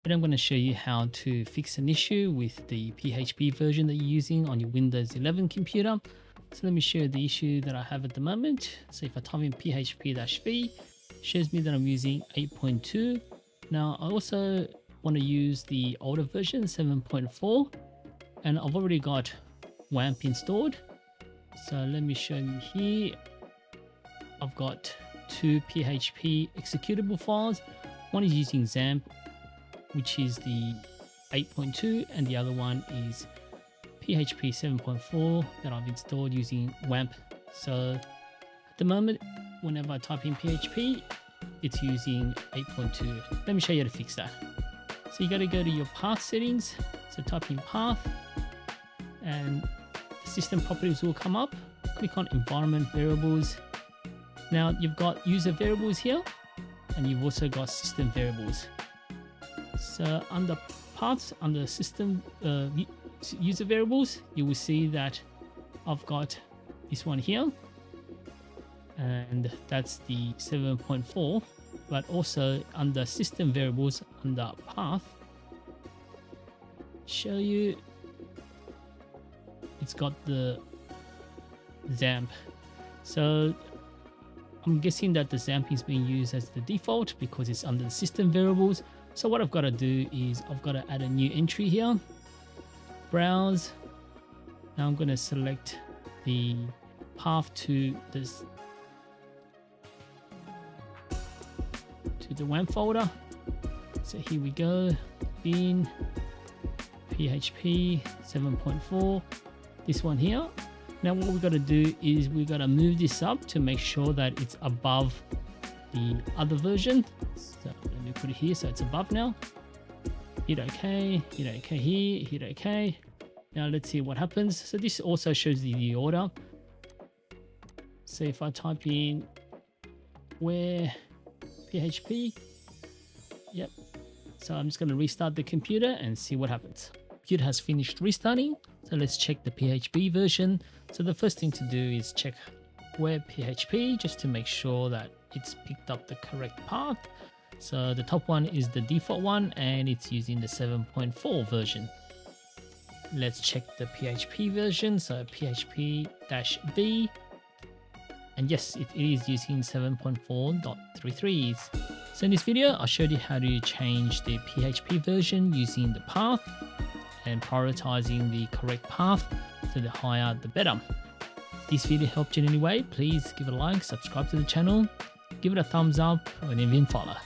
But I'm going to show you how to fix an issue with the PHP version that you're using on your Windows 11 computer. So let me show you the issue that I have at the moment. So if I type in php-v, shows me that I'm using 8.2. Now I also want to use the older version 7.4, and I've already got WAMP installed. So let me show you here. I've got two PHP executable files. One is using XAMPP, which is the 8.2, and the other one is PHP 7.4 that I've installed using WAMP. So at the moment, whenever I type in PHP, it's using 8.2. Let me show you how to fix that. So you got to go to your path settings. So type in path, and the system properties will come up. Click on environment variables. Now you've got user variables here, and you've also got system variables. So under paths, under system user variables, you will see that I've got this one here, and that's the 7.4. But also under system variables, under path, show you it's got the XAMPP. So I'm guessing that the XAMPP is being used as the default because it's under the system variables. So what I've got to do is I've got to add a new entry here. Browse. Now I'm going to select the path to this, to the WAMP folder. So here we go. Bin PHP 7.4. This one here. Now what we've got to do is we've got to move this up to make sure that it's above the other version. So let me put it here so it's above now. Hit OK, hit OK here, hit OK. Now let's see what happens. So this also shows the order. So if I type in where PHP, yep. So I'm just going to restart the computer and see what happens. Computer has finished restarting. So let's check the PHP version. So the first thing to do is check where PHP just to make sure that it's picked up the correct path. So the top one is the default one, and it's using the 7.4 version. Let's check the PHP version. So php-v, and yes, it is using 7.4.33. So in this video, I showed you how to change the PHP version using the path and prioritizing the correct path. So the higher, the better. If this video helped you in any way, please give it a like, subscribe to the channel, give it a thumbs up, and even follow.